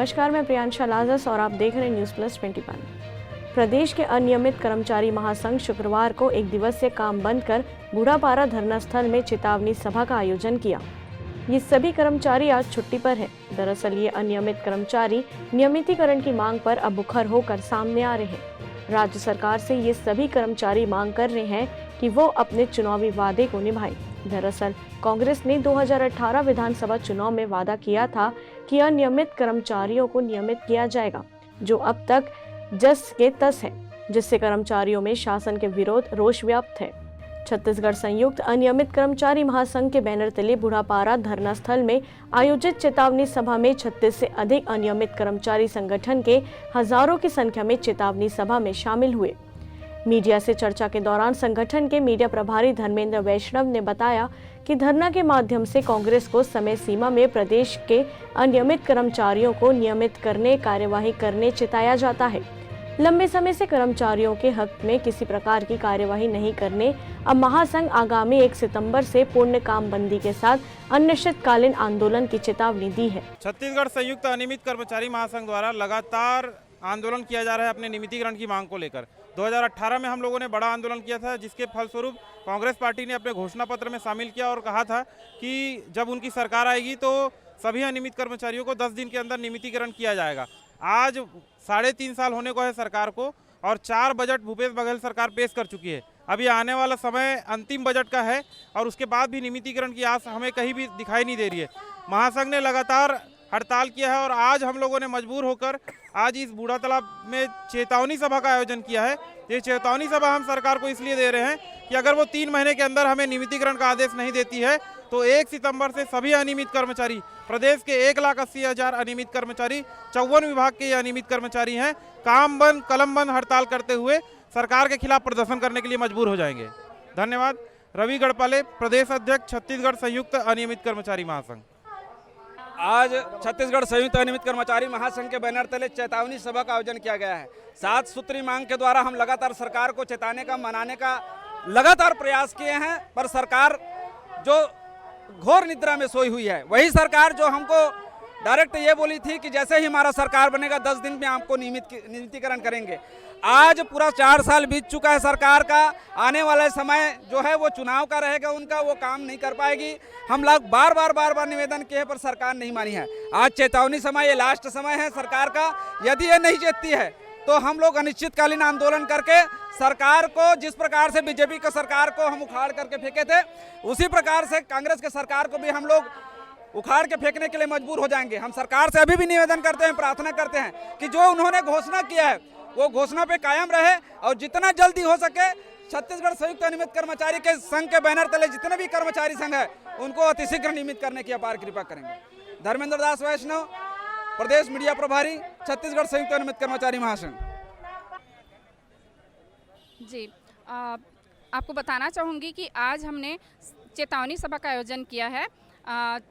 नमस्कार, मैं प्रियांशा लाजस और आप देख रहे हैं न्यूज़ प्लस 21। प्रदेश के अनियमित कर्मचारी महासंघ शुक्रवार को एक दिवसीय काम बंद कर बूढ़ापारा धरना स्थल में चेतावनी सभा का आयोजन किया। ये सभी कर्मचारी आज छुट्टी पर हैं। दरअसल ये अनियमित कर्मचारी नियमितीकरण की मांग पर अब मुखर होकर सामने आ रहे हैं। राज्य सरकार से ये सभी कर्मचारी मांग कर रहे हैं कि वो अपने चुनावी वादे को निभाएं। दरअसल कांग्रेस ने 2018 विधानसभा चुनाव में वादा किया था कि अनियमित कर्मचारियों को नियमित किया जाएगा, जो अब तक जस के तस है, जिससे कर्मचारियों में शासन के विरोध रोष व्याप्त है। छत्तीसगढ़ संयुक्त अनियमित कर्मचारी महासंघ के बैनर तले बूढ़ापारा धरना स्थल में आयोजित चेतावनी सभा में 36 से अधिक अनियमित कर्मचारी संगठन के हजारों की संख्या में चेतावनी सभा में शामिल हुए। मीडिया से चर्चा के दौरान संगठन के मीडिया प्रभारी धर्मेंद्र वैष्णव ने बताया कि धरना के माध्यम से कांग्रेस को समय सीमा में प्रदेश के अनियमित कर्मचारियों को नियमित करने, कार्यवाही करने चिताया जाता है। लंबे समय से कर्मचारियों के हक में किसी प्रकार की कार्यवाही नहीं करने अब महासंघ आगामी 1 सितंबर से पूर्ण कामबंदी के साथ अनिश्चितकालीन आंदोलन की चेतावनी दी है। छत्तीसगढ़ संयुक्त अनियमित कर्मचारी महासंघ द्वारा लगातार आंदोलन किया जा रहा है अपने नियमितीकरण की मांग को लेकर। 2018 में हम लोगों ने बड़ा आंदोलन किया था, जिसके फलस्वरूप कांग्रेस पार्टी ने अपने घोषणा पत्र में शामिल किया और कहा था कि जब उनकी सरकार आएगी तो सभी अनियमित कर्मचारियों को 10 दिन के अंदर नियमितीकरण किया जाएगा। आज 3.5 साल होने को है सरकार को और 4 बजट भूपेश बघेल सरकार पेश कर चुकी है। अभी आने वाला समय अंतिम बजट का है और उसके बाद भी नियमितीकरण की आस हमें कहीं भी दिखाई नहीं दे रही है। महासंघ ने लगातार हड़ताल किया है और आज हम लोगों ने मजबूर होकर आज इस बूढ़ा तालाब में चेतावनी सभा का आयोजन किया है। ये चेतावनी सभा हम सरकार को इसलिए दे रहे हैं कि अगर वो 3 महीने के अंदर हमें नियमितीकरण का आदेश नहीं देती है तो 1 सितंबर से सभी अनियमित कर्मचारी, प्रदेश के 1,80,000 अनियमित कर्मचारी, 54 विभाग के ये अनियमित कर्मचारी हैं, काम बंद कलम बंद हड़ताल करते हुए सरकार के खिलाफ प्रदर्शन करने के लिए मजबूर हो जाएंगे। धन्यवाद। रवि गढ़पाले, प्रदेश अध्यक्ष, छत्तीसगढ़ संयुक्त अनियमित कर्मचारी महासंघ। आज छत्तीसगढ़ संयुक्त अनियमित कर्मचारी महासंघ के बैनर तले चेतावनी सभा का आयोजन किया गया है। 7 सूत्री मांग के द्वारा हम लगातार सरकार को चेताने का, मनाने का लगातार प्रयास किए हैं, पर सरकार जो घोर निद्रा में सोई हुई है, वही सरकार जो हमको डायरेक्ट ये बोली थी कि जैसे ही हमारा सरकार बनेगा 10 दिन में आपको नियमितीकरण करेंगे। आज पूरा 4 साल बीत चुका है सरकार का। आने वाला समय जो है वो चुनाव का रहेगा, उनका वो काम नहीं कर पाएगी। हम लोग बार बार निवेदन किए पर सरकार नहीं मानी है। आज चेतावनी समय, ये लास्ट समय है सरकार का। यदि ये नहीं जीतती है तो हम लोग अनिश्चितकालीन आंदोलन करके सरकार को, जिस प्रकार से बीजेपी की सरकार को हम उखाड़ करके फेंके थे, उसी प्रकार से कांग्रेस के सरकार को भी हम लोग उखाड़ के फेंकने के लिए मजबूर हो जाएंगे। हम सरकार से अभी भी निवेदन करते हैं, प्रार्थना करते हैं कि जो उन्होंने घोषणा किया है वो घोषणा पे कायम रहे और जितना जल्दी हो सके छत्तीसगढ़ संयुक्त अनियमित कर्मचारी के संघ के बैनर तले जितने भी कर्मचारी संघ है उनको अतिशीघ्र नियमित करने की अपार कृपा करेंगे। धर्मेंद्र दास वैष्णव, प्रदेश मीडिया प्रभारी, छत्तीसगढ़ संयुक्त अनियमित कर्मचारी महासंघ। जी, आपको बताना चाहूँगी कि आज हमने चेतावनी सभा का आयोजन किया है।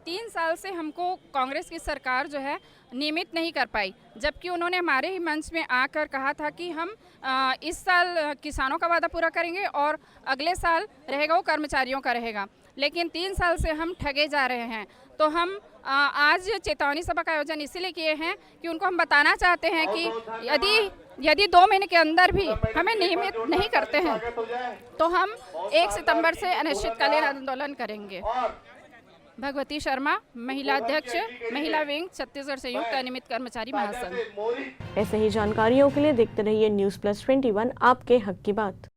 3 साल से हमको कांग्रेस की सरकार जो है नियमित नहीं कर पाई, जबकि उन्होंने हमारे ही मंच में आकर कहा था कि हम इस साल किसानों का वादा पूरा करेंगे और अगले साल रहेगा वो कर्मचारियों का रहेगा। लेकिन 3 साल से हम ठगे जा रहे हैं। तो हम आज चेतावनी सभा का आयोजन इसीलिए किए हैं कि उनको हम बताना चाहते हैं कि यदि 2 महीने के अंदर भी हमें नियमित नहीं करते हैं तो हम 1 सितंबर से अनिश्चितकालीन आंदोलन करेंगे। भगवती शर्मा, महिला अध्यक्ष, महिला विंग, छत्तीसगढ़ संयुक्त अनियमित कर्मचारी महासंघ। ऐसे ही जानकारियों के लिए देखते रहिए न्यूज़ प्लस 21, आपके हक की बात।